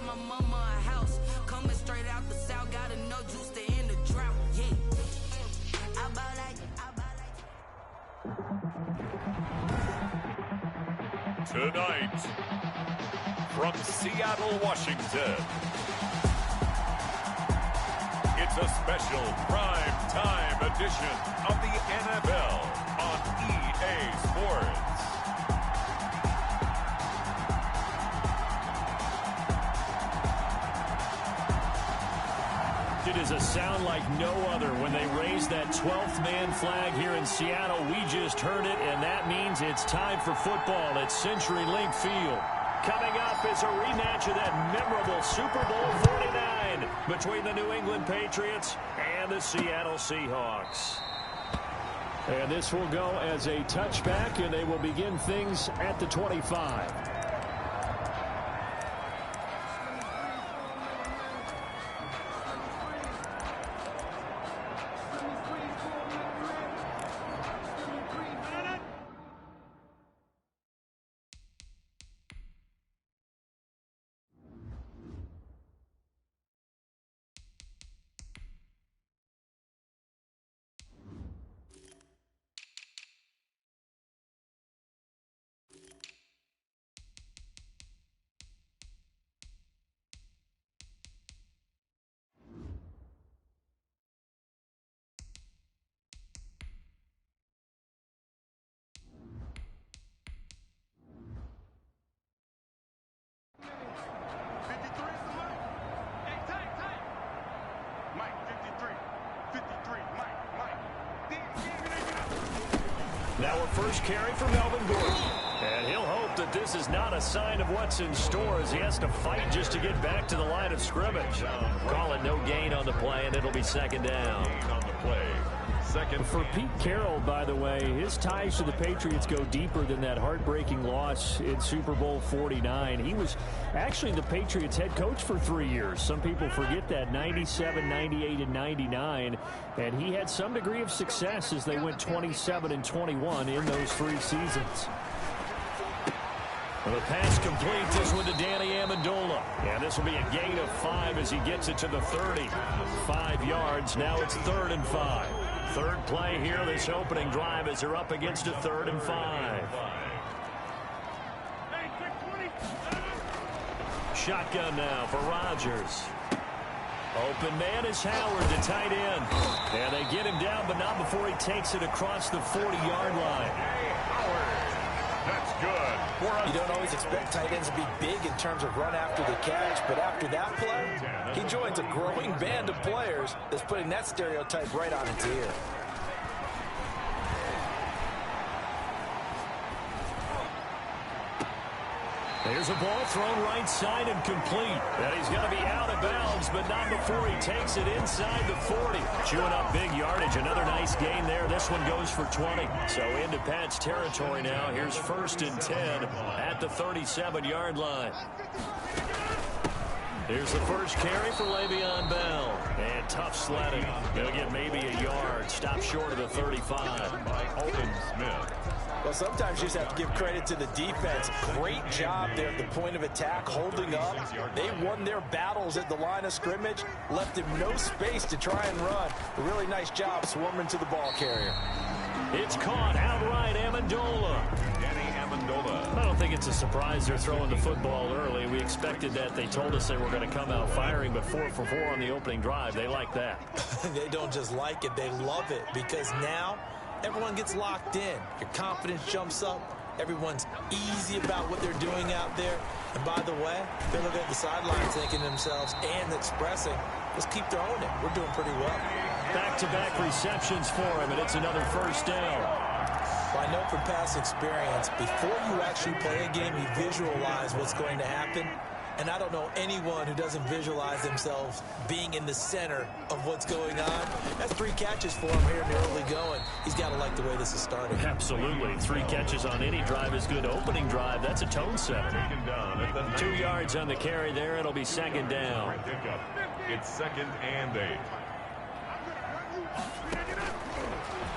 my mama a house. Coming straight out the south, got enough juice to end the drought. Yeah. I ball like. Tonight, from Seattle, Washington, it's a special prime time edition of the NFL on EA Sports. It is a sound like no other when they raise that 12th man flag here in Seattle. We just heard it, and that means it's time for football at CenturyLink Field. Coming up is a rematch of that memorable Super Bowl 49 between the New England Patriots and the Seattle Seahawks. And this will go as a touchback, and they will begin things at the 25. Now a first carry for Melvin Gordon. And he'll hope that this is not a sign of what's in store as he has to fight just to get back to the line of scrimmage. Call it no gain on the play, and it'll be second down. On the play. For Pete Carroll, by the way, his ties to the Patriots go deeper than that heartbreaking loss in Super Bowl 49. He was actually the Patriots head coach for 3 years. Some people forget that, 97, 98, and 99. And he had some degree of success as they went 27-21 in those 3 seasons. The pass complete, this one to Danny Amendola. And this will be a gain of 5 as he gets it to the 30. 5 yards, now it's 3rd and 5. Third play here, this opening drive as they're up against a 3rd and 5. Shotgun now for Rodgers. Open man is Howard, the tight end. And they get him down, but not before he takes it across the 40-yard line. That's good. You don't always expect tight ends to be big in terms of run after the catch, but after that play, he joins a growing band of players that's putting that stereotype right on its ear. There's a ball thrown right side and complete. And he's going to be out of bounds, but not before he takes it inside the 40. Chewing up big yardage. Another nice gain there. This one goes for 20. So into Pat's territory now. Here's 1st and 10 at the 37-yard line. Here's the first carry for Le'Veon Bell. And tough sledding. He'll get maybe a yard. Stop short of the 35. By Alden Smith. Well, sometimes you just have to give credit to the defense. Great job there at the point of attack, holding up. They won their battles at the line of scrimmage, left him no space to try and run. A really nice job swarming to the ball carrier. It's caught outright, Amendola. Danny Amendola. I don't think it's a surprise they're throwing the football early. We expected that. They told us they were going to come out firing, but 4 for 4 on the opening drive. They like that. They don't just like it, they love it, because now everyone gets locked in. Your confidence jumps up. Everyone's easy about what they're doing out there. And by the way, they're looking at the sidelines thinking to themselves and expressing, let's keep throwing it. We're doing pretty well. Back-to-back receptions for him, and it's another first down. Well, I know from past experience, before you actually play a game, you visualize what's going to happen. And I don't know anyone who doesn't visualize themselves being in the center of what's going on. That's 3 catches for him here in the early going. He's got to like the way this is starting. Absolutely. 3 catches on any drive is good. Opening drive, that's a tone setter. 2 yards on the carry there. It'll be second down. It's 2nd and 8.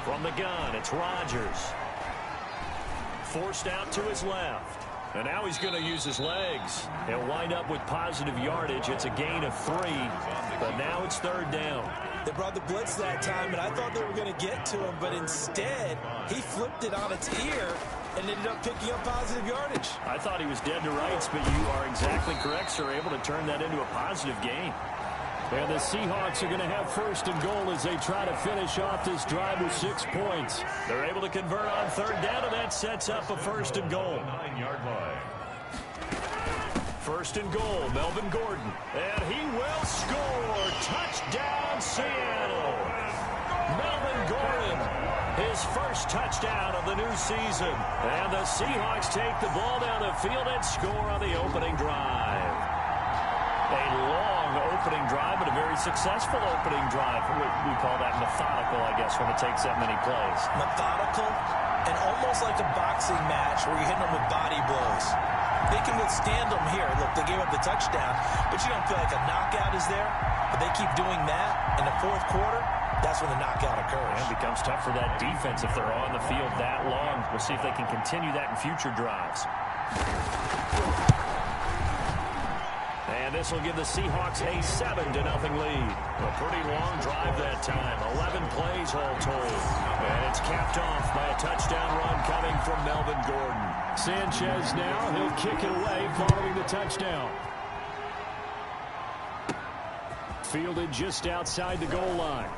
From the gun, it's Rodgers. Forced out to his left. And now he's going to use his legs. He'll wind up with positive yardage. It's a gain of 3, but now it's 3rd down. They brought the blitz that time, and I thought they were going to get to him, but instead, he flipped it on its ear and ended up picking up positive yardage. I thought he was dead to rights, but you are exactly correct, sir, able to turn that into a positive gain. And the Seahawks are going to have 1st and goal as they try to finish off this drive with 6 points. They're able to convert on 3rd down, and that sets up a 1st and goal. 9-yard line. 1st and goal, Melvin Gordon. And he will score. Touchdown, Seattle. Melvin Gordon, his first touchdown of the new season. And the Seahawks take the ball down the field and score on the opening drive. A long opening drive, but a very successful opening drive. We call that methodical, I guess, when it takes that many plays. Methodical and almost like a boxing match where you're hitting them with body blows. They can withstand them here. Look, they gave up the touchdown, but you don't feel like a knockout is there. But they keep doing that in the 4th quarter. That's when the knockout occurs. And it becomes tough for that defense if they're on the field that long. We'll see if they can continue that in future drives. And this will give the Seahawks a 7-0 lead. A pretty long drive that time. 11 plays all told. And it's capped off by a touchdown run coming from Melvin Gordon. Sanchez now, he'll kick it away following the touchdown. Fielded just outside the goal line.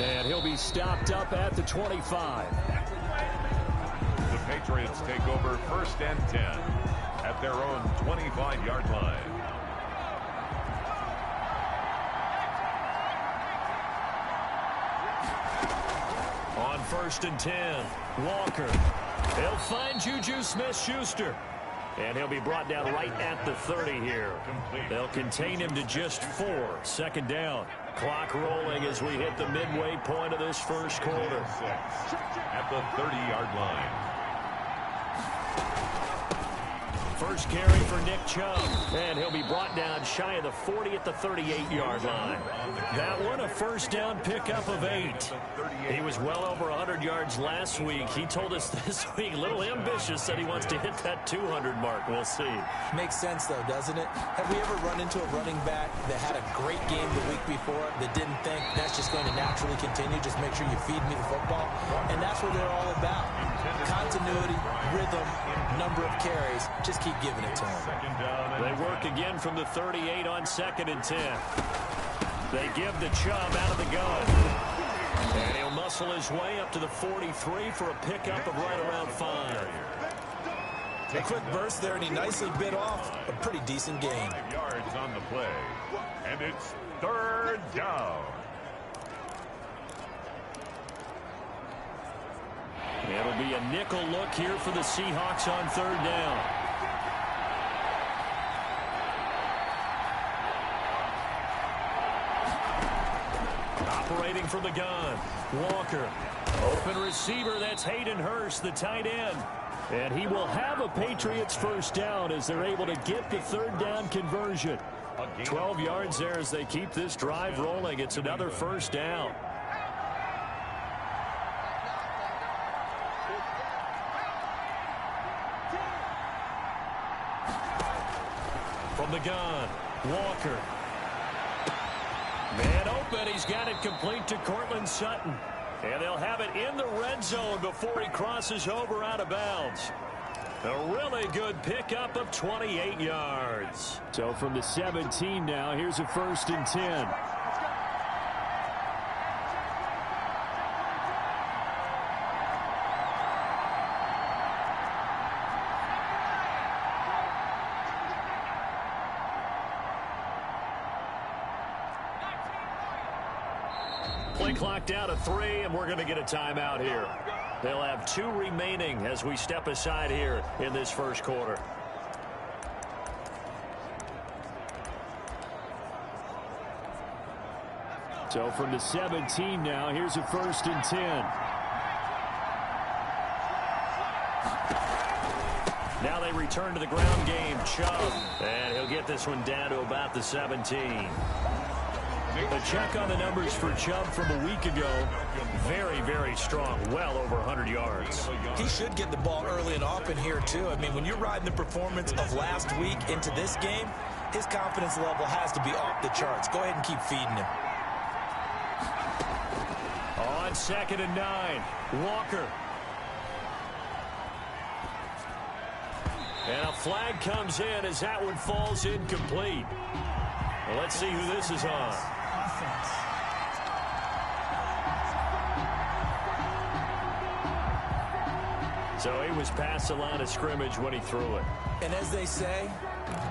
And he'll be stopped up at the 25. The Patriots take over 1st and 10 at their own 25-yard line. On 1st and 10, Walker. He'll find Juju Smith-Schuster. And he'll be brought down right at the 30 here. They'll contain him to just 4. 2nd down. Clock rolling as we hit the midway point of this first quarter. At the 30-yard line. First carry for Nick Chubb, and he'll be brought down shy of the 40 at the 38-yard line. That one a 1st down pickup of 8. He was well over 100 yards last week. He told us this week, a little ambitious, said he wants to hit that 200 mark. We'll see. Makes sense, though, doesn't it? Have we ever run into a running back that had a great game the week before that didn't think that's just going to naturally continue? Just make sure you feed me the football. And that's what they're all about. Continuity, rhythm, number of carries. Just keep giving it to him. They work again from the 38 on 2nd and 10. They give the Chubb out of the gun. And he'll muscle his way up to the 43 for a pickup of right around 5. A quick burst there, and he nicely bit off a pretty decent gain. 5 yards on the play. And it's 3rd down. It'll be a nickel look here for the Seahawks on 3rd down. Operating from the gun, Walker. Open receiver, that's Hayden Hurst, the tight end. And he will have a Patriots 1st down as they're able to get the 3rd down conversion. 12 yards there as they keep this drive rolling. It's another 1st down. From the gun, Walker. Man open, he's got it complete to Cortland Sutton. And they'll have it in the red zone before he crosses over out of bounds. A really good pickup of 28 yards. So from the 17 now, here's a 1st and 10. Play clock down to 3, and we're going to get a timeout here. They'll have 2 remaining as we step aside here in this first quarter. So from the 17 now, here's a 1st and 10. Now they return to the ground game. Chubb, and he'll get this one down to about the 17. A check on the numbers for Chubb from a week ago. Very, very strong. Well over 100 yards. He should get the ball early and often here, too. I mean, when you're riding the performance of last week into this game, his confidence level has to be off the charts. Go ahead and keep feeding him. On 2nd and 9, Walker. And a flag comes in as that one falls incomplete. Well, let's see who this is on. So he was past the line of scrimmage when he threw it. And as they say,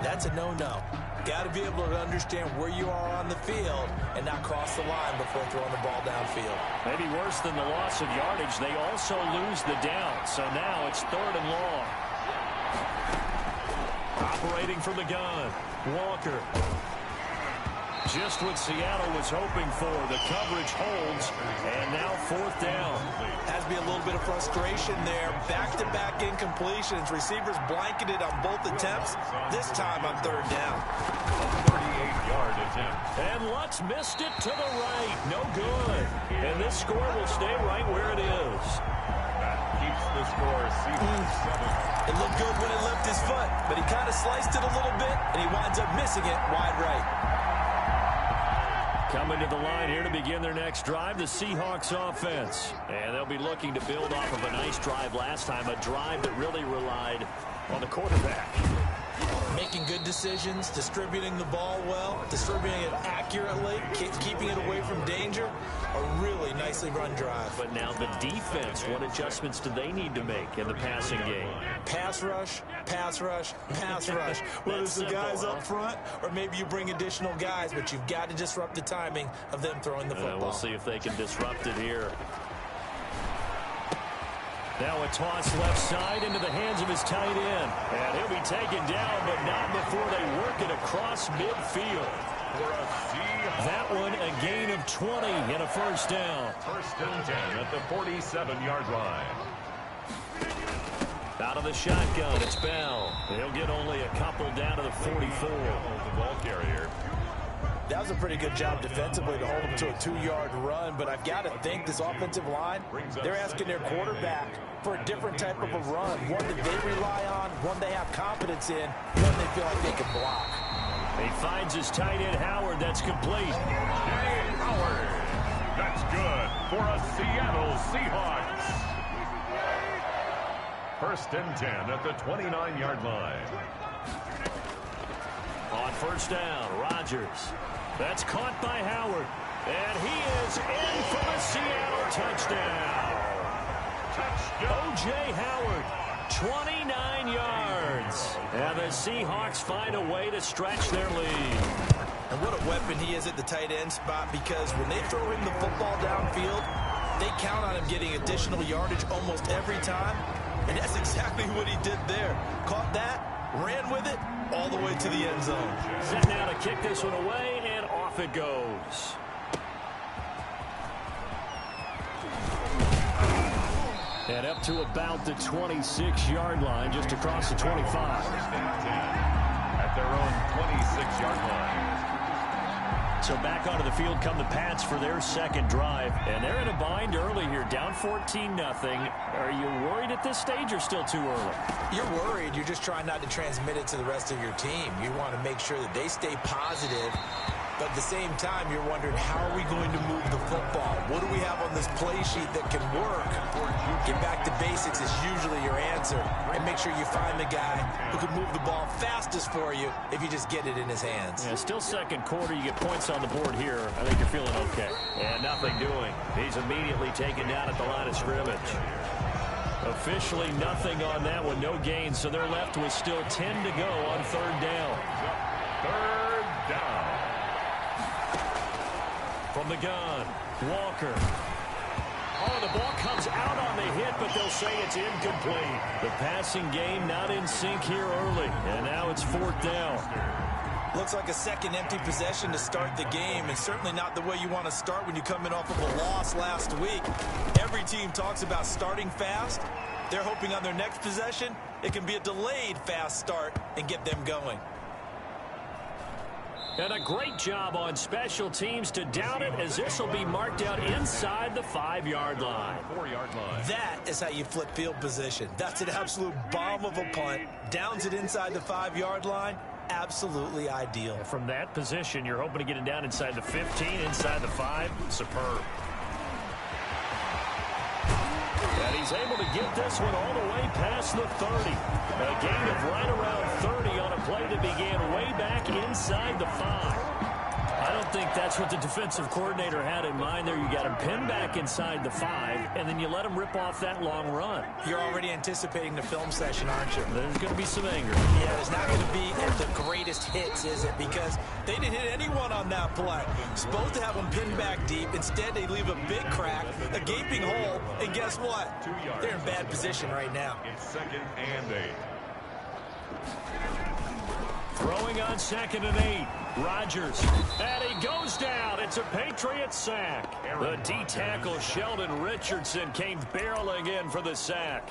that's a no-no. Got to be able to understand where you are on the field and not cross the line before throwing the ball downfield. Maybe worse than the loss of yardage, they also lose the down. So now it's 3rd and long. Operating from the gun, Walker. Just what Seattle was hoping for. The coverage holds, and now 4th down. Has to be a little bit of frustration there. Back-to-back incompletions. Receivers blanketed on both attempts. This time on 3rd down. 38-yard attempt. And Lutz missed it to the right. No good. And this score will stay right where it is. That keeps the score Seahawks 7. It looked good when it left his foot, but he kind of sliced it a little bit, and he winds up missing it wide right. Coming to the line here to begin their next drive, the Seahawks offense. And they'll be looking to build off of a nice drive last time, a drive that really relied on the quarterback. Making good decisions, distributing the ball well, distributing it accurately, keeping it away from danger. A really nicely run drive. But now the defense, what adjustments do they need to make in the passing game? Pass rush, pass rush, pass rush. Whether it's the guys up front or maybe you bring additional guys, but you've got to disrupt the timing of them throwing the football. We'll see if they can disrupt it here. Now a toss left side into the hands of his tight end. And he'll be taken down, but not before they work it across midfield. That one a gain of 20 and a 1st down. 1st and 10 at the 47-yard line. Out of the shotgun, it's Bell. He'll get only a couple down to the 44. The ball carrier. That was a pretty good job defensively to hold him to a 2-yard run, but I've got to think this offensive line, they're asking their quarterback for a different type of a run, one that they rely on, one they have confidence in, one they feel like they can block. He finds his tight end, Howard. That's complete. Howard. That's good for a Seattle Seahawks. 1st and 10 at the 29-yard line. On 1st down, Rodgers. That's caught by Howard. And he is in for the Seattle touchdown. O.J. Howard, 29 yards. And the Seahawks find a way to stretch their lead. And what a weapon he is at the tight end spot, because when they throw him the football downfield, they count on him getting additional yardage almost every time. And that's exactly what he did there. Caught that, ran with it, all the way to the end zone. Set now to kick this one away, and off it goes. And up to about the 26-yard line, just across the 25. At their own 26-yard line. So back onto the field come the Pats for their 2nd drive. And they're in a bind early here, down 14-0. Are you worried at this stage or still too early? You're worried. You're just trying not to transmit it to the rest of your team. You want to make sure that they stay positive. But at the same time, you're wondering, how are we going to move the football? What do we have on this play sheet that can work? Get back to basics is usually your answer. And make sure you find the guy who can move the ball fastest for you if you just get it in his hands. Yeah, still 2nd quarter. You get points on the board here. I think you're feeling okay. And nothing doing. He's immediately taken down at the line of scrimmage. Officially nothing on that one. No gain. So they're left with still 10 to go on 3rd down. 3rd down. From the gun, Walker. Oh, the ball comes out on the hit, but they'll say it's incomplete. The passing game not in sync here early, and now it's 4th down. Looks like a second empty possession to start the game, and certainly not the way you want to start when you're coming off of a loss last week. Every team talks about starting fast. They're hoping on their next possession, it can be a delayed fast start and get them going. And a great job on special teams to down it, as this will be marked out inside the 5-yard line. 4-yard line. That is how you flip field position. That's an absolute bomb of a punt. Downs it inside the 5-yard line. Absolutely ideal. From that position, you're hoping to get it down inside the 15, inside the 5. Superb. And he's able to get this one all the way past the 30. A gain of right around 30 on a play that began way back inside the 5. I don't think that's what the defensive coordinator had in mind there. You got him pinned back inside the 5, and then you let him rip off that long run. You're already anticipating the film session, aren't you? There's going to be some anger. Yeah, it's not going to be at the greatest hits, is it? Because they didn't hit anyone on that play. Supposed to have them pinned back deep. Instead, they leave a big crack, a gaping hole, and guess what? 2 yards. They're in bad position right now. It's 2nd and 8. Throwing on 2nd and 8. Rodgers. And he goes down. It's a Patriots sack. The D-tackle Sheldon Richardson came barreling in for the sack.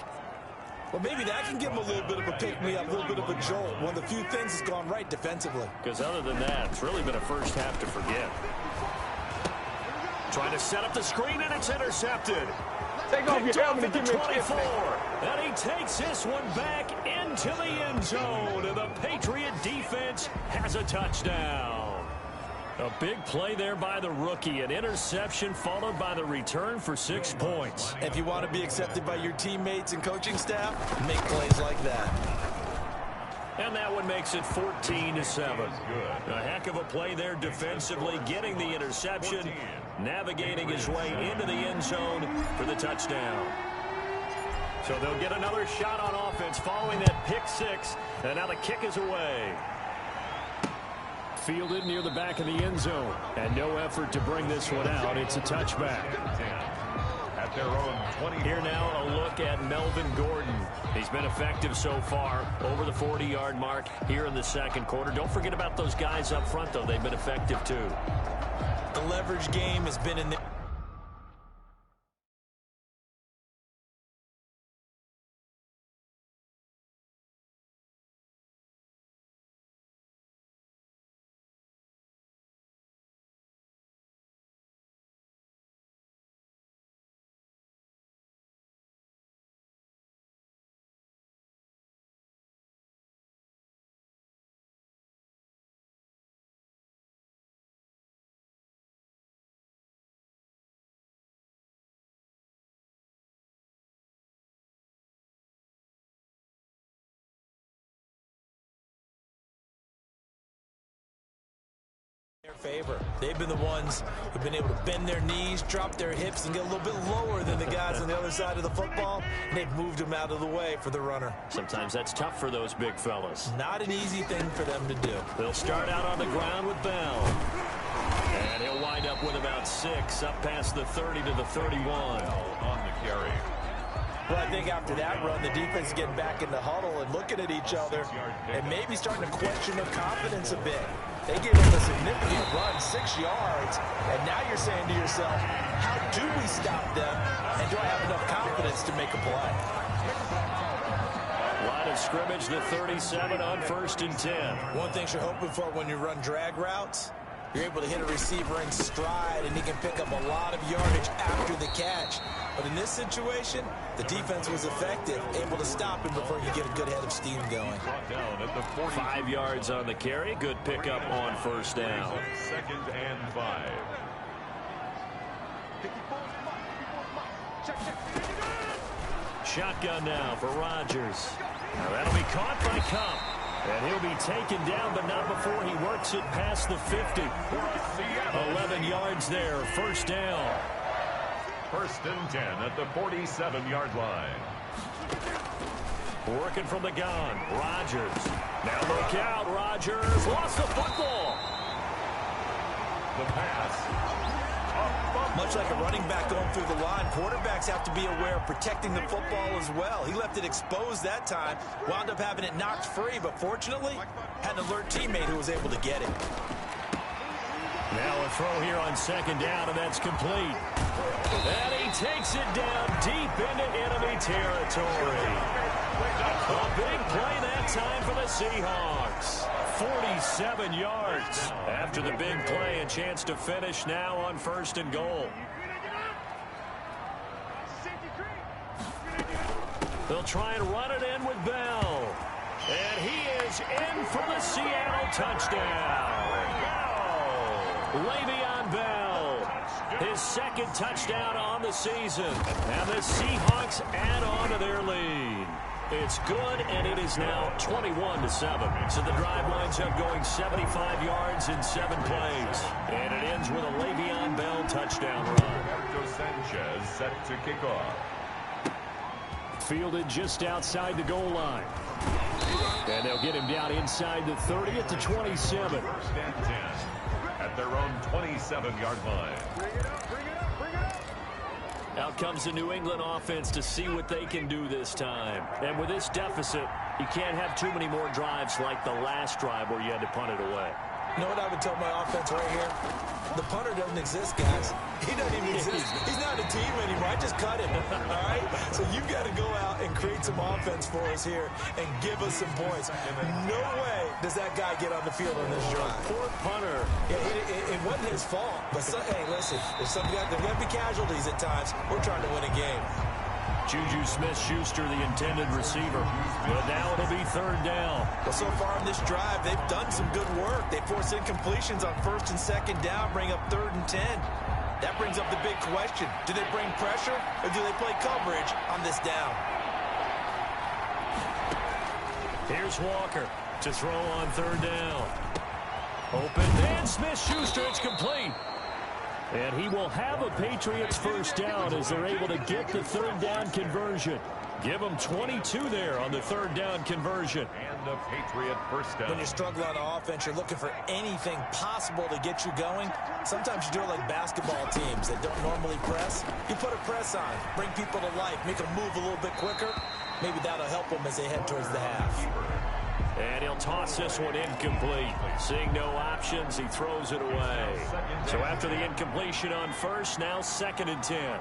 Well, maybe that can give him a little bit of a pick-me-up, a little bit of a jolt. One of the few things that's gone right defensively. Because other than that, it's really been a first half to forget. Trying to set up the screen, and it's intercepted. Take off your helmet and give me a kiss. 24. And he takes this one back into the end zone. And the Patriot defense has a touchdown. A big play there by the rookie. An interception followed by the return for 6 points. If you want to be accepted by your teammates and coaching staff, make plays like that. And that one makes it 14-7. A heck of a play there defensively, getting the interception, navigating his way into the end zone for the touchdown. So they'll get another shot on offense following that pick 6, and now the kick is away. Fielded near the back of the end zone, and no effort to bring this one out. It's a touchback. At their own 20. Here now a look at Melvin Gordon. He's been effective so far, over the 40-yard mark here in the second quarter. Don't forget about those guys up front, though. They've been effective, too. The leverage game has been in the... favor. They've been the ones who've been able to bend their knees, drop their hips, and get a little bit lower than the guys on the other side of the football, and they've moved them out of the way for the runner. Sometimes that's tough for those big fellas. Not an easy thing for them to do. They'll start out on the ground with Bell. And he'll wind up with about 6, up past the 30 to the 31. On the carry. Well, I think after that run, the defense is getting back in the huddle and looking at each other and maybe starting to question their confidence a bit. They gave him a significant run, 6 yards, and now you're saying to yourself, how do we stop them, and do I have enough confidence to make a play? Line of scrimmage, the 37 on 1st and 10. One thing you're hoping for when you run drag routes, you're able to hit a receiver in stride, and he can pick up a lot of yardage after the catch. But in this situation, the defense was effective, able to stop him before you get a good head of steam going. 5 yards on the carry. Good pickup on 1st down. 2nd and 5. Shotgun now for Rodgers. Now that'll be caught by Cup. And he'll be taken down, but not before he works it past the 50. 11 yards there, 1st down. 1st and 10 at the 47-yard line. Working from the gun, Rodgers. Now look out, Rodgers lost the football. The pass. Much like a running back going through the line, quarterbacks have to be aware of protecting the football as well. He left it exposed that time, wound up having it knocked free, but fortunately, had an alert teammate who was able to get it. Now a throw here on 2nd down, and that's complete. And he takes it down deep into enemy territory. A big play that time for the Seahawks. 47 yards. After the big play, a chance to finish now on 1st and goal. They'll try and run it in with Bell. And he is in for the Seattle touchdown. Le'Veon Bell, his 2nd touchdown on the season. And the Seahawks add on to their lead. It's good, and it is now 21-7. So the drive winds up going 75 yards in 7 plays. And it ends with a Le'Veon Bell touchdown run. Roberto Sanchez set to kick off. Fielded just outside the goal line. And they'll get him down inside the 30 at the 27. 1st and 10 at their own 27-yard line. Out comes the New England offense to see what they can do this time. And with this deficit, you can't have too many more drives like the last drive where you had to punt it away. You know what I would tell my offense right here? The punter doesn't exist, guys. He doesn't even exist. He's not a team anymore. I just cut him, all right? So you've got to go out and create some offense for us here and give us some points. No way does that guy get on the field on this drive. Poor punter. Yeah, it wasn't his fault. But, hey, listen, there's going to be casualties at times. We're trying to win a game. Juju Smith-Schuster, the intended receiver. But now it'll be 3rd down. Well, so far in this drive, they've done some good work. They force incompletions on 1st and 2nd down, bring up 3rd and 10. That brings up the big question. Do they bring pressure, or do they play coverage on this down? Here's Walker to throw on 3rd down. Open, and Smith-Schuster, it's complete. And he will have a Patriots 1st down as they're able to get the 3rd down conversion. Give them 22 there on the 3rd down conversion. And the Patriot 1st down. When you're struggling on offense, you're looking for anything possible to get you going. Sometimes you do it like basketball teams that don't normally press. You put a press on, bring people to life, make them move a little bit quicker. Maybe that'll help them as they head towards the half. And he'll toss this one incomplete. Seeing no options, he throws it away. So after the incompletion on 1st, now 2nd and 10.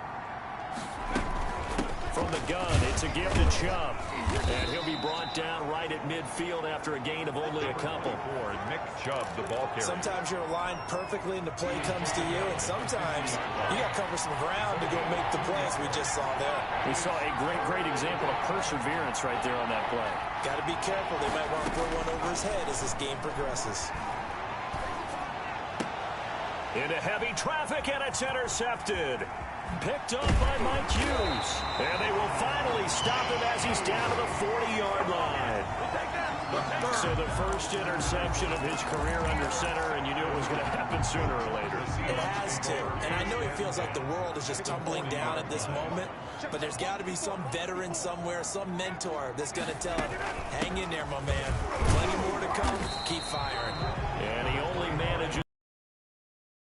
From the gun, it's a give to Chubb. And he'll be brought down right at midfield after a gain of only a couple. For Nick Chubb, the ball carrier. Sometimes you're aligned perfectly and the play comes to you, and sometimes you got to cover some ground to go make the plays we just saw there. We saw a great example of perseverance right there on that play. Got to be careful. They might want to throw one over his head as this game progresses. Into heavy traffic, and it's intercepted. Picked up by Mike Hughes. And they will finally stop him as he's down to the 40-yard line. So the first interception of his career under center, and you knew it was going to happen sooner or later. It has to. And I know it feels like the world is just tumbling down at this moment, but there's got to be some veteran somewhere, some mentor that's going to tell him, hang in there, my man. Plenty more to come. Keep firing. And he only manages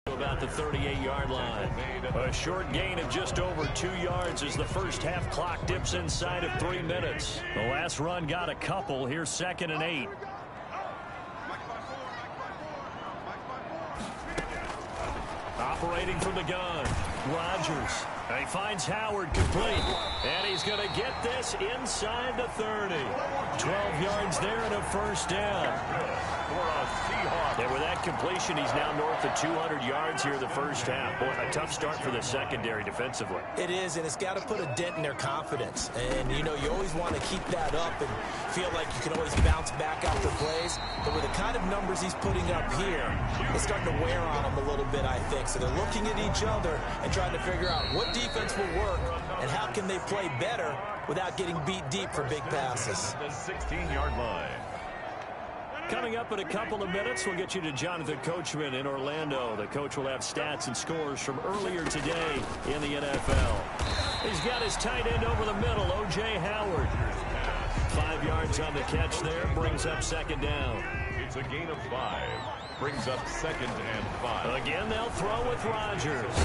about the 38-yard line. A short gain of just over 2 yards as the first half clock dips inside of 3 minutes. The last run got a couple. Here's 2nd and 8. Operating from the gun, Rodgers. He finds Howard complete. And he's going to get this inside the 30. 12 yards there and a 1st down. And with that completion, he's now north of 200 yards here in the first half. Boy, a tough start for the secondary defensively. It is, and it's got to put a dent in their confidence. And, you know, you always want to keep that up and feel like you can always bounce back after plays. But with the kind of numbers he's putting up here, it's starting to wear on them a little bit, I think. So they're looking at each other and trying to figure out what defense will work and how can they play better without getting beat deep for big passes. The 16-yard line. Coming up in a couple of minutes, we'll get you to Jonathan Coachman in Orlando. The coach will have stats and scores from earlier today in the NFL. He's got his tight end over the middle, O.J. Howard. 5 yards on the catch there, brings up 2nd down. It's a gain of 5. Brings up 2nd and 5. Again, they'll throw with Rodgers.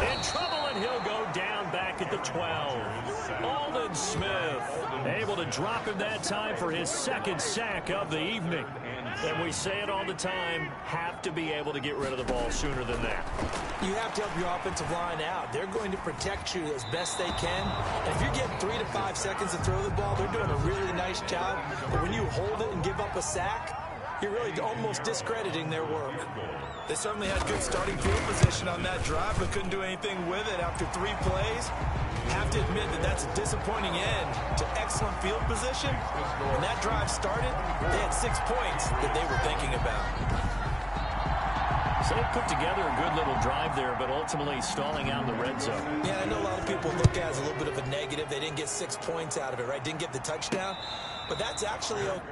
In trouble, and he'll go down back at the 12. Aldon Smith able to drop him that time for his 2nd sack of the evening. And we say it all the time, have to be able to get rid of the ball sooner than that. You have to help your offensive line out. They're going to protect you as best they can. And if you're getting 3 to 5 seconds to throw the ball, they're doing a really nice job. But when you hold it and give up a sack, You're really almost discrediting their work. They certainly had good starting field position on that drive, but couldn't do anything with it after 3 plays. Have to admit that that's a disappointing end to excellent field position. When that drive started, they had 6 points that they were thinking about. So they put together a good little drive there, but ultimately stalling out in the red zone. Yeah, I know a lot of people look at it as a little bit of a negative. They didn't get 6 points out of it, right? Didn't get the touchdown. But that's actually okay.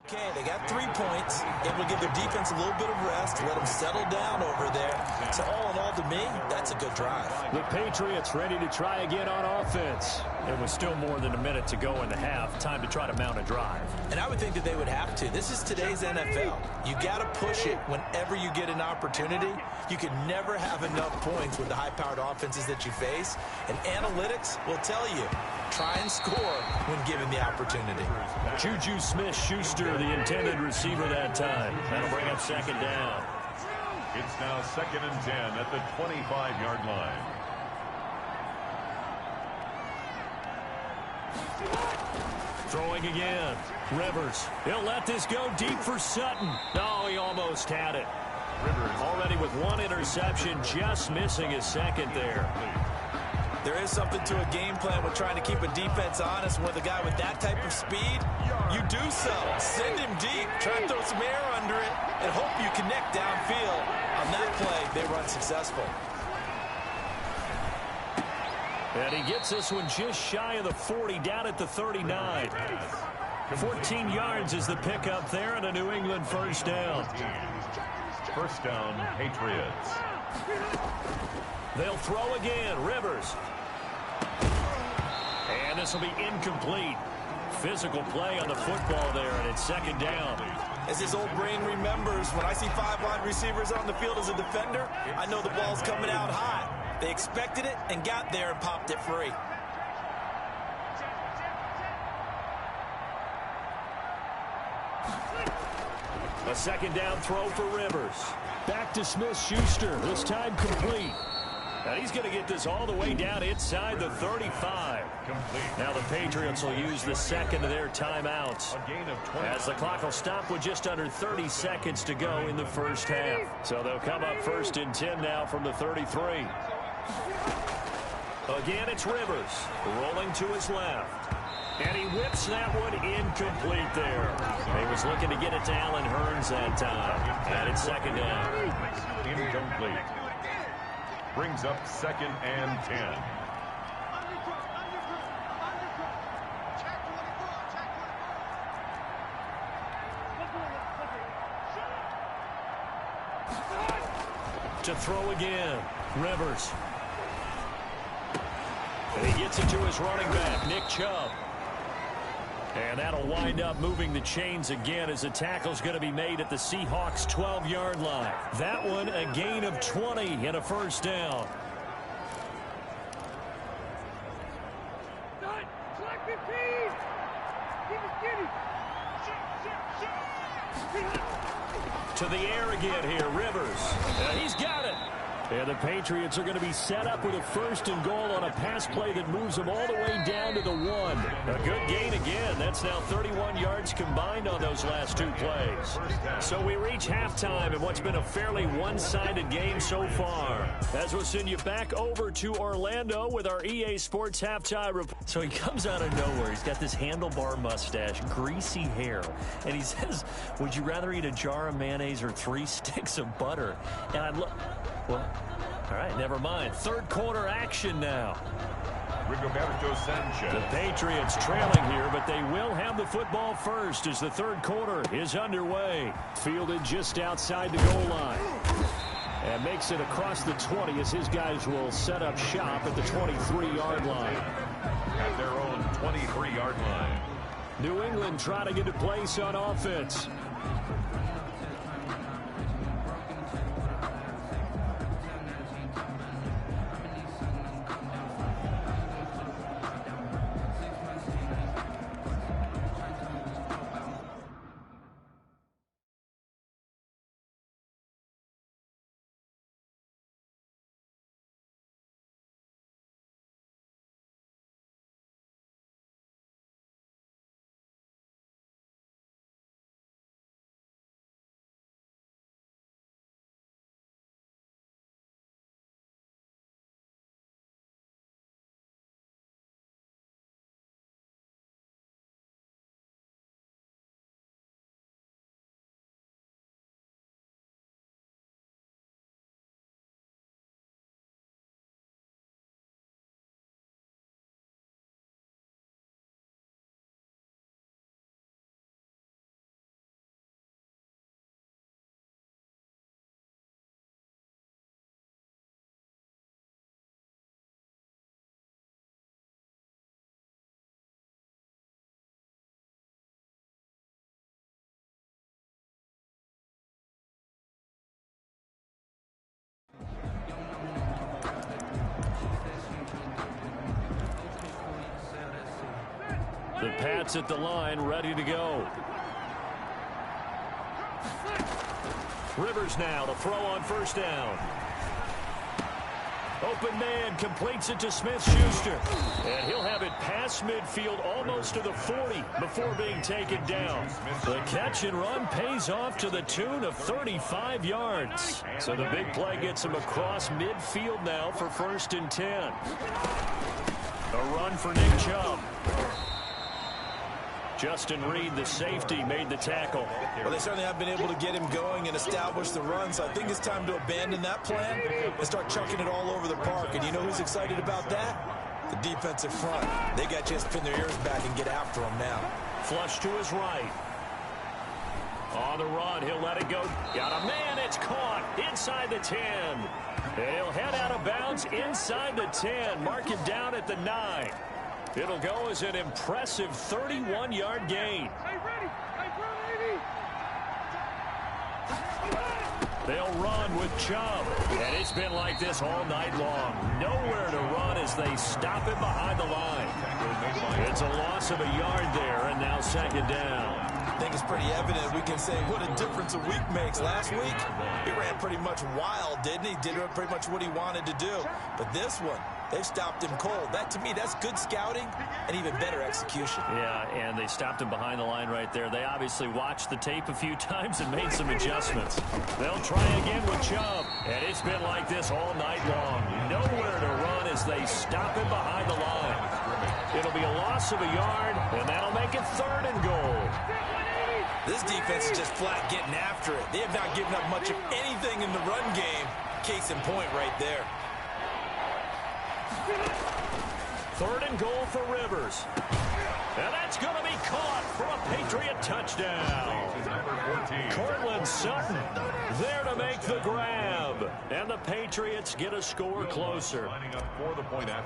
Okay, they got 3 points. Able to give their defense a little bit of rest, let them settle down over there. So all in all, to me, that's a good drive. The Patriots ready to try again on offense. It was still more than a minute to go in the half. Time to try to mount a drive. And I would think that they would have to. This is today's NFL. You got to push it whenever you get an opportunity. You can never have enough points with the high-powered offenses that you face. And analytics will tell you, try and score when given the opportunity. Juju Smith-Schuster, the intended receiver that time. That'll bring up second down. It's now 2nd and 10 at the 25-yard line. Throwing again. Rivers. He'll let this go deep for Sutton. Oh, he almost had it. Rivers already with 1 interception, just missing his second there. There is something to a game plan with trying to keep a defense honest. With a guy with that type of speed, you do so. Send him deep, try to throw some air under it, and hope you connect downfield. On that play, they run successful. And he gets this one just shy of the 40, down at the 39. 14 yards is the pickup there, and a New England first down. First down, Patriots. They'll throw again. Rivers. And this will be incomplete. Physical play on the football there, and it's second down. As his old brain remembers, when I see 5 wide receivers on the field as a defender, I know the ball's coming out hot. They expected it and got there and popped it free. A second down throw for Rivers. Back to Smith-Schuster, this time complete. And he's going to get this all the way down inside the 35. Complete. Now the Patriots will use the second of their timeouts, A gain of 20. as the clock will stop with just under 30 seconds to go in the first half. So they'll come up 1st and 10 now from the 33. Again, it's Rivers rolling to his left. And he whips that one incomplete there. He was looking to get it to Allen Hurns that time. And it's second down. Incomplete. Brings up 2nd and 10. To throw again. Rivers. And he gets it to his running back, Nick Chubb. And that'll wind up moving the chains again as the tackle's going to be made at the Seahawks' 12-yard line. That one a gain of 20 and a first down. To the air again here, Rivers. He's got it. And the Patriots are going to be set up with a 1st and goal on a pass play that moves them all the way down to the 1. A good gain again. That's now 31 yards combined on those last 2 plays. So we reach halftime in what's been a fairly one-sided game so far. As we'll send you back over to Orlando with our EA Sports halftime report. So he comes out of nowhere. He's got this handlebar mustache, greasy hair, and he says, "Would you rather eat a jar of mayonnaise or 3 sticks of butter?" And I look... Well, all right, never mind. 3rd quarter action now. Rigoberto Sanchez. The Patriots trailing here, but they will have the football first as the 3rd quarter is underway. Fielded just outside the goal line. And makes it across the 20 as his guys will set up shop at the 23-yard line. At their own 23-yard line. New England trying to get a place on offense. The Pats at the line, ready to go. Rivers now to throw on first down. Open man completes it to Smith-Schuster. And he'll have it past midfield almost to the 40 before being taken down. The catch and run pays off to the tune of 35 yards. So the big play gets him across midfield now for 1st and 10. A run for Nick Chubb. Justin Reed, the safety, made the tackle. Well, they certainly have been able to get him going and establish the run, so I think it's time to abandon that plan and start chucking it all over the park. And you know who's excited about that? The defensive front. They got a chance to pin their ears back and get after him now. Flush to his right. On the run, he'll let it go. Got a man, it's caught inside the 10. And he'll head out of bounds inside the 10. Mark it down at the 9. It'll go as an impressive 31-yard gain. They'll run with Chubb. And it's been like this all night long. Nowhere to run as they stop him behind the line. It's a loss of a yard there, and now 2nd down. I think it's pretty evident. We can say what a difference a week makes. Last week, he ran pretty much wild, didn't he? Did pretty much what he wanted to do. But this one, they've stopped him cold. That, to me, that's good scouting and even better execution. Yeah, and they stopped him behind the line right there. They obviously watched the tape a few times and made some adjustments. They'll try again with Chubb. And it's been like this all night long. Nowhere to run as they stop him behind the line. It'll be a loss of a yard, and that'll make it 3rd and goal. This defense is just flat getting after it. They have not given up much of anything in the run game. Case in point right there. 3rd and goal for Rivers. And that's going to be caught for a Patriot touchdown. Cortland Sutton there to make the grab. And the Patriots get a score closer.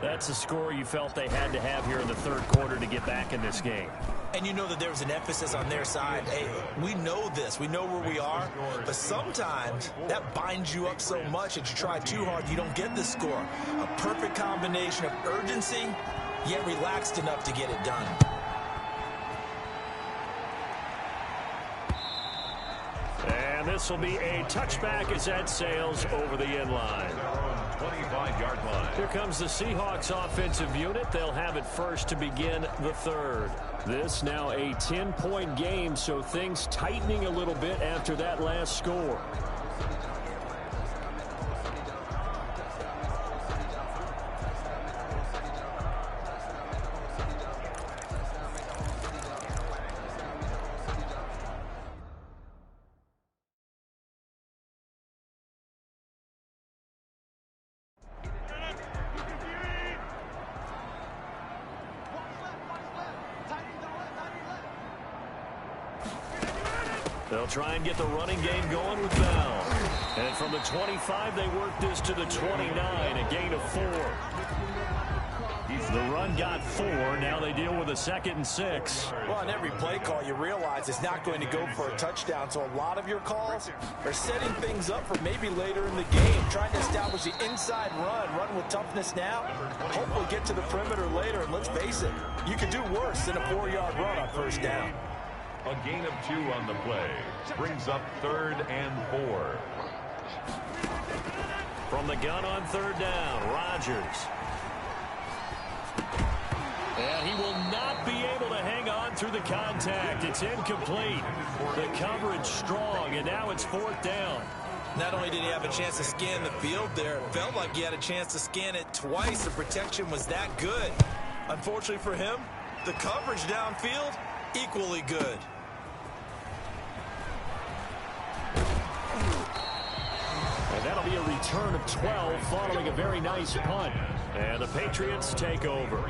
That's a score you felt they had to have here in the 3rd quarter to get back in this game. And you know that there was an emphasis on their side. Hey, we know this. We know where we are. But sometimes that binds you up so much that you try too hard, you don't get the score. A perfect combination of urgency, yet relaxed enough to get it done. And this will be a touchback as that sails over the end line. 25-yard line. Here comes the Seahawks offensive unit. They'll have it first to begin the 3rd. This now a 10-point game, so things tightening a little bit after that last score. They'll try and get the running game going with Bell. And from the 25, they work this to the 29, a gain of 4. The run got 4. Now they deal with a 2nd and 6. Well, on every play call, you realize it's not going to go for a touchdown. So a lot of your calls are setting things up for maybe later in the game, trying to establish the inside run with toughness now, hopefully get to the perimeter later. And let's face it, you could do worse than a 4-yard run on first down. A gain of 2 on the play brings up 3rd and 4. From the gun on 3rd down, Rodgers. And he will not be able to hang on through the contact. It's incomplete. The coverage strong, and now it's 4th down. Not only did he have a chance to scan the field there, it felt like he had a chance to scan it twice. The protection was that good. Unfortunately for him, the coverage downfield, equally good. And that'll be a return of 12 following a very nice punt. And the Patriots take over.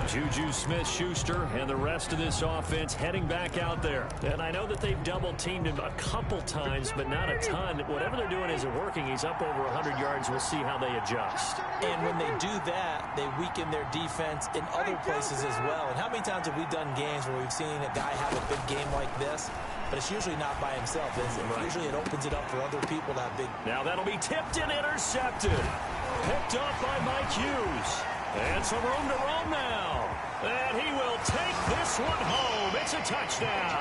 Juju Smith-Schuster and the rest of this offense heading back out there. And I know that they've double-teamed him a couple times, but not a ton. Whatever they're doing isn't working. He's up over 100 yards. We'll see how they adjust. And when they do that, they weaken their defense in other places as well. And how many times have we done games where we've seen a guy have a big game like this? But it's usually not by himself, is it? Right. Usually it opens it up for other people to have big. Now that'll be tipped and intercepted. Picked up by Mike Hughes. And some room to roam now. And he will take this one home. It's a touchdown.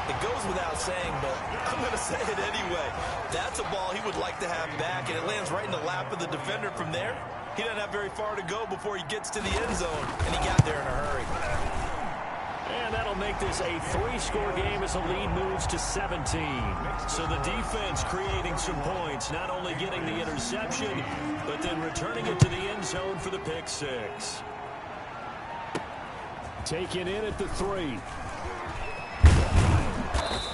It goes without saying, but I'm going to say it anyway. That's a ball he would like to have back, and it lands right in the lap of the defender from there. He doesn't have very far to go before he gets to the end zone, and he got there in a hurry. And that'll make this a 3-score game as the lead moves to 17. So the defense creating some points, not only getting the interception, but then returning it to the end zone for the pick six. Taken in at the 3.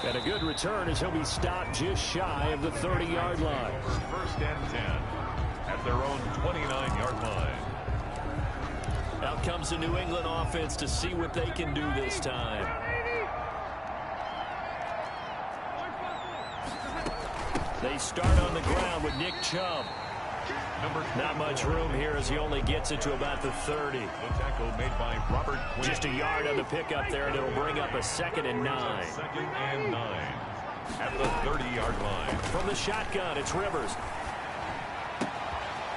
And a good return as he'll be stopped just shy of the 30-yard line. First and 10 at their own 29-yard line. Out comes the New England offense to see what they can do this time. They start on the ground with Nick Chubb. Not much room here as he only gets it to about the 30. The tackle made by Robert Quinn. Just a yard on the pickup there, and it'll bring up a 2nd and 9. 2nd and 9 at the 30-yard line. From the shotgun, it's Rivers.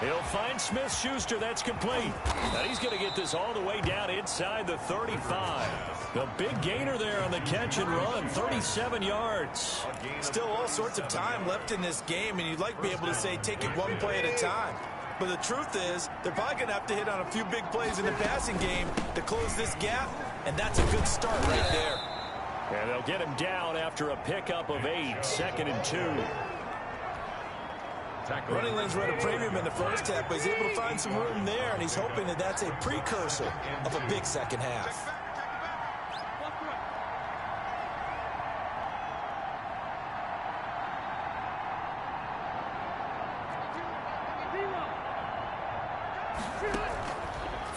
He'll find Smith-Schuster. That's complete. And he's going to get this all the way down inside the 35. The big gainer there on the catch and run, 37 yards. Still all sorts of time left in this game, and you'd like to be able to say take it one play at a time. But the truth is, they're probably going to have to hit on a few big plays in the passing game to close this gap, and that's a good start right there. And they'll get him down after a pickup of 8, 2nd and 2. Running lanes were at a premium in the first half, but he's able to find some room there, and he's hoping that that's a precursor of a big second half.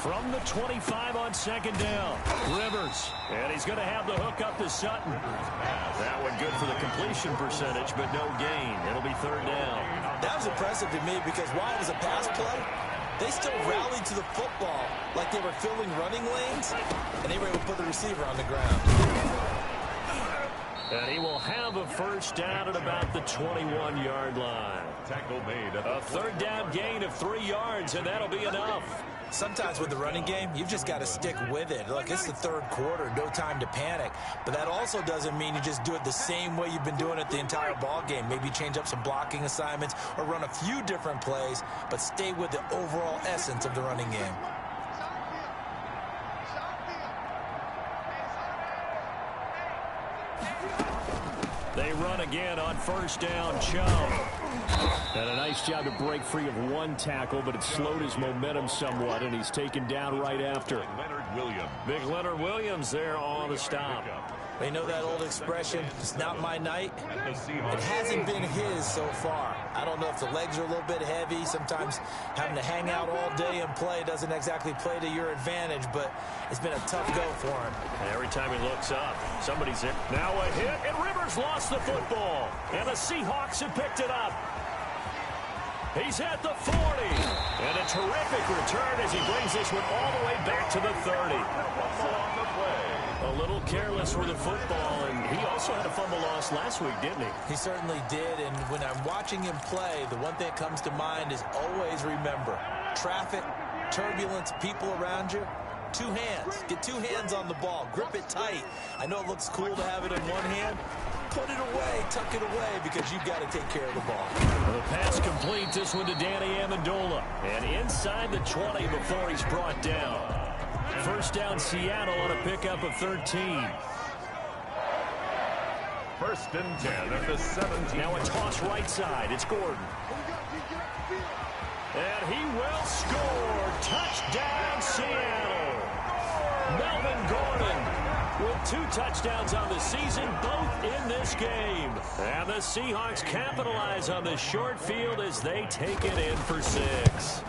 From the 25 on 2nd down, Rivers. And he's going to have the hook up to Sutton. That one good for the completion percentage, but no gain. It'll be 3rd down. That was impressive to me because while it was a pass play, they still rallied to the football like they were filling running lanes, and they were able to put the receiver on the ground. And he will have a 1st down at about the 21-yard line. Tackle made. A 3rd down gain of 3 yards, and that'll be enough. Sometimes with the running game, you've just got to stick with it. Look, it's the 3rd quarter, no time to panic. But that also doesn't mean you just do it the same way you've been doing it the entire ball game. Maybe change up some blocking assignments or run a few different plays, but stay with the overall essence of the running game. They run again on 1st down, Chubb. And a nice job to break free of one tackle, but it slowed his momentum somewhat, and he's taken down right after. Leonard Williams. Big Leonard Williams there on the stop. They know that old expression, it's not my night. It hasn't been his so far. I don't know if the legs are a little bit heavy. Sometimes having to hang out all day and play doesn't exactly play to your advantage, but it's been a tough go for him. And every time he looks up, somebody's there. Now a hit, and Rivers lost the football. And the Seahawks have picked it up. He's at the 40. And a terrific return as he brings this one all the way back to the 30. A little careless with the football, and he also had a fumble loss last week, didn't he? He certainly did, and when I'm watching him play, the one thing that comes to mind is always remember, traffic, turbulence, people around you, 2 hands. Get 2 hands on the ball. Grip it tight. I know it looks cool to have it in one hand. Put it away, tuck it away, because you've got to take care of the ball. Well, the pass complete, this one to Danny Amendola. And inside the 20 before he's brought down. 1st down Seattle on a pickup of 13. 1st and 10 at the 17. Now a toss right side. It's Gordon. And he will score. Touchdown Seattle. Melvin Gordon with 2 touchdowns on the season, both in this game. And the Seahawks capitalize on the short field as they take it in for 6.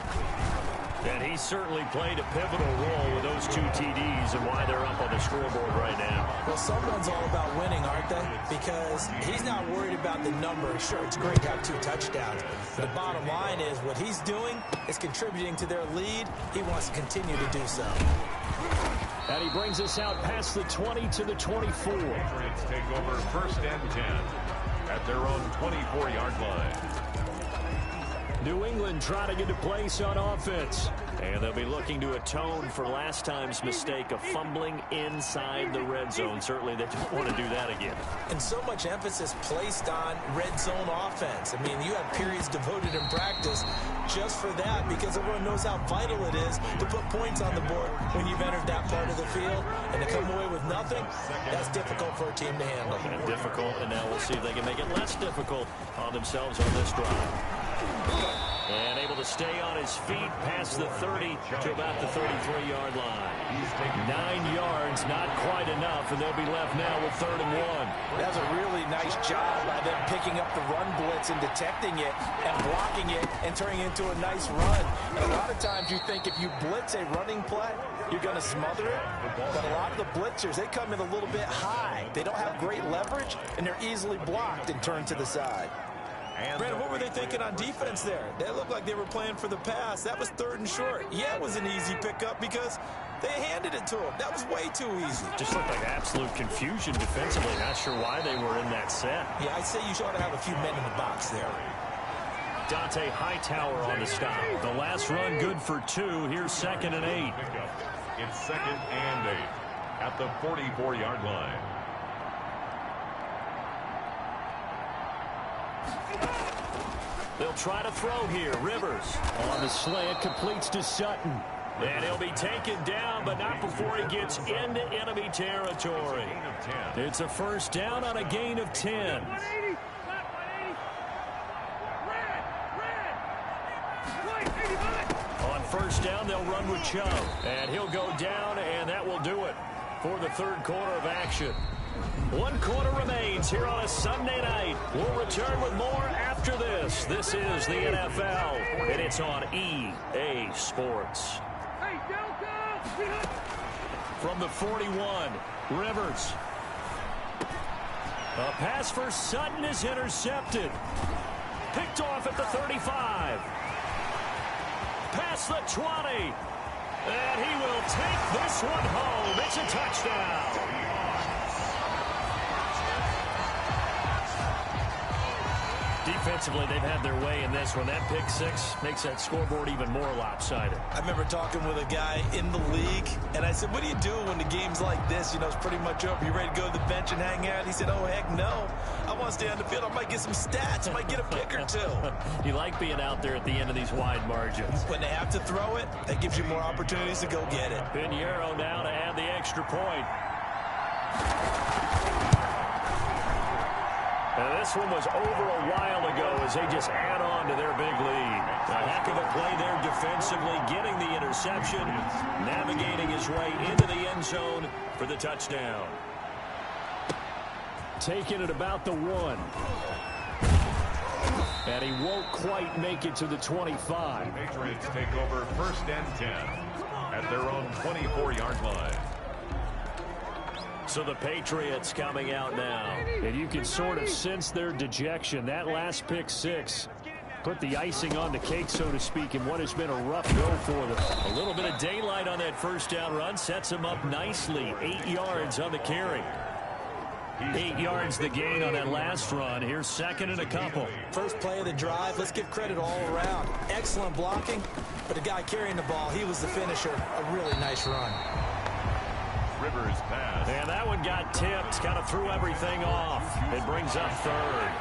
And he certainly played a pivotal role with those 2 TDs and why they're up on the scoreboard right now. Well, someone's all about winning, aren't they? Because he's not worried about the number. Sure, it's great to have 2 touchdowns. But the bottom line is what he's doing is contributing to their lead. He wants to continue to do so. And he brings us out past the 20 to the 24. Patriots take over 1st and 10 at their own 24-yard line. New England trying to get a place on offense. And they'll be looking to atone for last time's mistake of fumbling inside the red zone. Certainly they don't want to do that again. And so much emphasis placed on red zone offense. I mean, you have periods devoted in practice just for that because everyone knows how vital it is to put points on the board when you've entered that part of the field. And to come away with nothing, that's difficult for a team to handle. And difficult, and now we'll see if they can make it less difficult on themselves on this drive. And able to stay on his feet past the 30 to about the 33-yard line. 9 yards, not quite enough, and they'll be left now with 3rd and 1. That's a really nice job by them picking up the run blitz and detecting it and blocking it and turning it into a nice run. And a lot of times you think if you blitz a running play, you're going to smother it. But a lot of the blitzers, they come in a little bit high. They don't have great leverage, and they're easily blocked and turned to the side. Brandon, what were they thinking on defense there? They looked like they were playing for the pass. That was 3rd and short. Yeah, it was an easy pickup because they handed it to him. That was way too easy. Just looked like absolute confusion defensively. Not sure why they were in that set. Yeah, I'd say you ought to have a few men in the box there. Dante Hightower on the stop. The last run good for 2. Here's 2nd and 8. It's 2nd and 8 at the 44-yard line. They'll try to throw here. Rivers on the slant, completes to Sutton. And he'll be taken down, but not before he gets into enemy territory. It's a 1st down on a gain of 10. On 1st down, they'll run with Chubb. And he'll go down, and that will do it for the 3rd quarter of action. 1 quarter remains here on a Sunday night. We'll return with more after this. This is the NFL, and it's on EA Sports. From the 41, Rivers. A pass for Sutton is intercepted. Picked off at the 35. Past the 20. And he will take this one home. It's a touchdown. Defensively, they've had their way in this one. That pick 6 makes that scoreboard even more lopsided. I remember talking with a guy in the league, and I said, what do you do when the game's like this? You know, it's pretty much over. You ready to go to the bench and hang out? He said, oh, heck no. I want to stay on the field. I might get some stats. I might get a pick or 2. You like being out there at the end of these wide margins. When they have to throw it, that gives you more opportunities to go get it. Pinheiro now to add the extra point. And this one was over a while ago as they just add on to their big lead. A heck of a play there defensively, getting the interception, navigating his way into the end zone for the touchdown. Taking it about the 1. And he won't quite make it to the 25. The Patriots take over 1st and 10 at their own 24-yard line. So the Patriots coming out now. And you can sort of sense their dejection. That last pick 6 put the icing on the cake, so to speak, in what has been a rough go for them. A little bit of daylight on that 1st down run sets them up nicely. 8 yards on the carry. 8 yards the gain on that last run. Here's 2nd and a couple. First play of the drive. Let's give credit all around. Excellent blocking, but the guy carrying the ball, he was the finisher. A really nice run. Rivers pass. And that one got tipped. Kind of threw everything off. It brings up 3rd.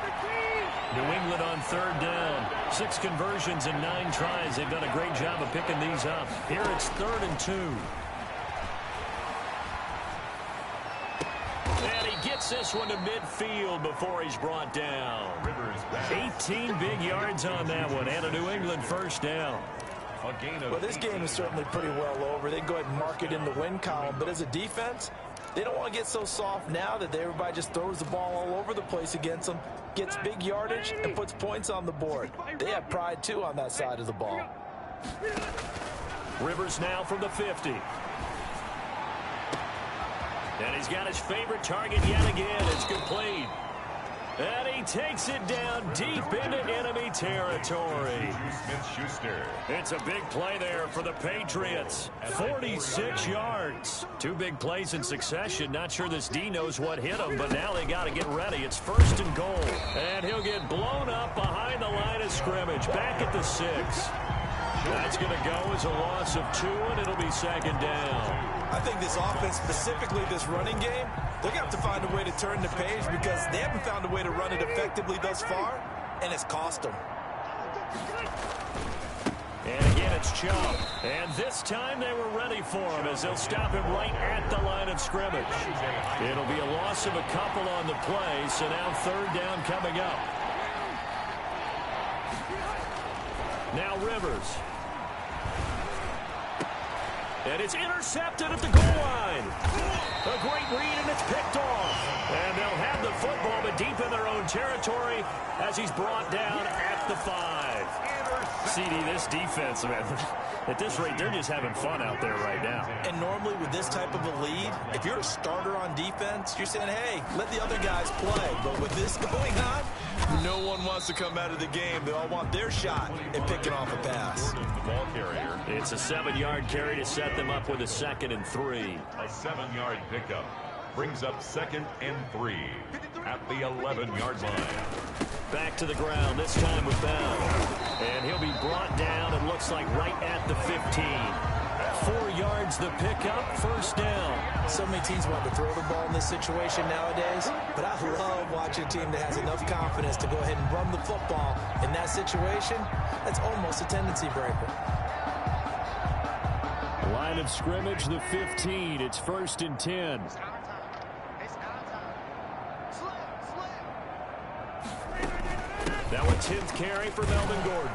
New England on 3rd down. 6 conversions and 9 tries. They've done a great job of picking these up. Here it's 3rd and 2. And he gets this one to midfield before he's brought down. 18 big yards on that one. And a New England 1st down. Well, this game is certainly pretty well over. They can go ahead and mark it in the win column. But as a defense, they don't want to get so soft now that everybody just throws the ball all over the place against them, gets big yardage, and puts points on the board. They have pride, too, on that side of the ball. Rivers now from the 50. And he's got his favorite target yet again. It's complete. And he takes it down deep into enemy territory. Smith-Schuster. It's a big play there for the Patriots. 46 yards. Two big plays in succession. Not sure this D knows what hit him, but now they got to get ready. It's 1st and goal. And he'll get blown up behind the line of scrimmage. Back at the 6. That's going to go as a loss of 2, and it'll be 2nd down. I think this offense, specifically this running game, they're going to have to find a way to turn the page because they haven't found a way to run it effectively thus far, and it's cost them. And again, it's Chubb. And this time they were ready for him as they'll stop him right at the line of scrimmage. It'll be a loss of a couple on the play, so now 3rd down coming up. Now Rivers. And it's intercepted at the goal line. A great read, and it's picked off. And they'll have the football, but deep in their own territory as he's brought down at the 5. CD, this defense, man, at this rate, they're just having fun out there right now. And normally with this type of a lead, if you're a starter on defense, you're saying, hey, let the other guys play. But with this going on, no one wants to come out of the game. They all want their shot at picking off a pass. The ball carrier. It's a 7-yard carry to set them up with a 2nd and 3. A 7-yard pickup brings up 2nd and 3 at the 11-yard line. Back to the ground, this time with Bell. And he'll be brought down, it looks like right at the 15. 4 yards the pickup, 1st down. So many teams want to throw the ball in this situation nowadays, but I love watching a team that has enough confidence to go ahead and run the football in that situation. That's almost a tendency breaker. Line of scrimmage, the 15. It's 1st and 10. Now a 10th carry for Melvin Gordon.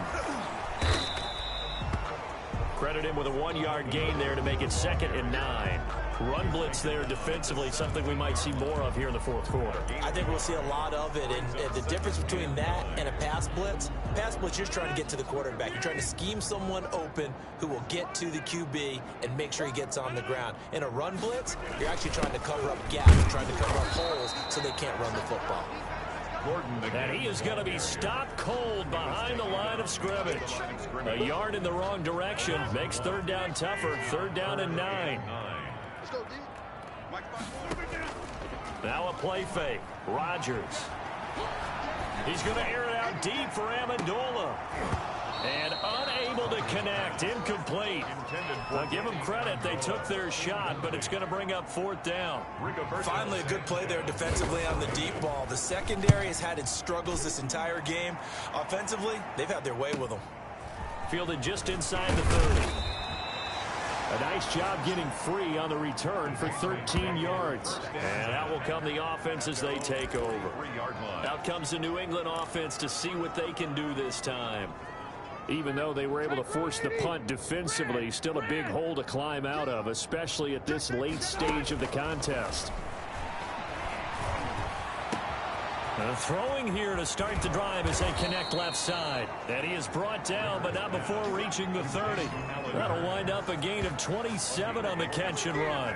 Credit him with a 1-yard gain there to make it 2nd and 9. Run blitz there defensively, something we might see more of here in the 4th quarter. I think we'll see a lot of it, and the difference between that and a pass blitz, you're just trying to get to the quarterback. You're trying to scheme someone open who will get to the QB and make sure he gets on the ground. In a run blitz, you're actually trying to cover up gaps, trying to cover up holes so they can't run the football. And he is going to be stopped cold behind the line of scrimmage. A yard in the wrong direction makes 3rd down tougher. 3rd down and 9. Now a play fake. Rodgers. He's going to air it out deep for Amendola. And unable to connect. Incomplete. I'll give them credit. They took their shot, but it's going to bring up 4th down. Finally, a good play there defensively on the deep ball. The secondary has had its struggles this entire game. Offensively, they've had their way with them. Fielded just inside the 30. A nice job getting free on the return for 13 yards. And out will come the offense as they take over. Out comes the New England offense to see what they can do this time. Even though they were able to force the punt defensively, still a big hole to climb out of, especially at this late stage of the contest. Throwing here to start the drive as they connect left side. And he is brought down, but not before reaching the 30. That'll wind up a gain of 27 on the catch and run.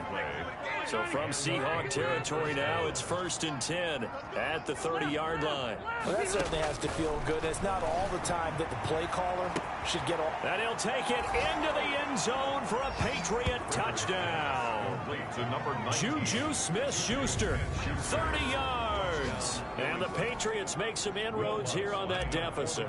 So from Seahawk territory now, it's 1st and 10 at the 30-yard line. Well, that certainly has to feel good. It's not all the time that the play caller should get off. And he'll take it into the end zone for a Patriot touchdown. Juju Smith-Schuster, 30 yards. And the Patriots make some inroads here on that deficit.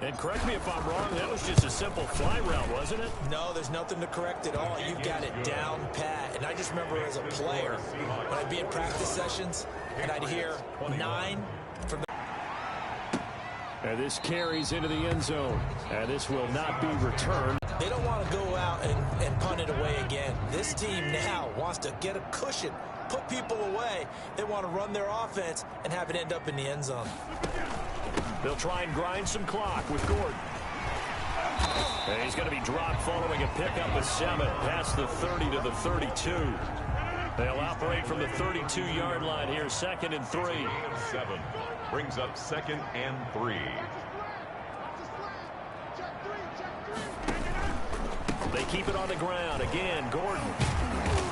And correct me if I'm wrong, that was just a simple fly route, wasn't it? No, there's nothing to correct at all. You've got it down pat. And I just remember as a player, when I'd be in practice sessions, and I'd hear 9 from the... And this carries into the end zone. And this will not be returned. They don't want to go out and punt it away again. This team now wants to get a cushion, put people away. They want to run their offense and have it end up in the end zone. They'll try and grind some clock with Gordon. And he's going to be dropped following a pickup of 7 past the 30 to the 32. They'll operate from the 32-yard line here, 2nd and 3. 7 brings up 2nd and 3. They keep it on the ground. Again, Gordon.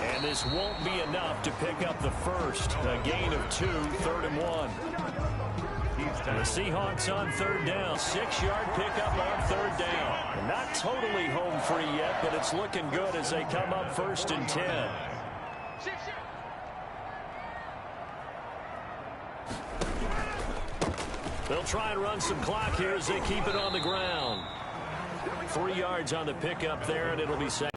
And And this won't be enough to pick up the first. A gain of 2, 3rd and 1. The Seahawks on 3rd down. 6-yard pickup on 3rd down. Not totally home free yet, but it's looking good as they come up 1st and 10. They'll try and run some clock here as they keep it on the ground. 3 yards on the pickup there, and it'll be second.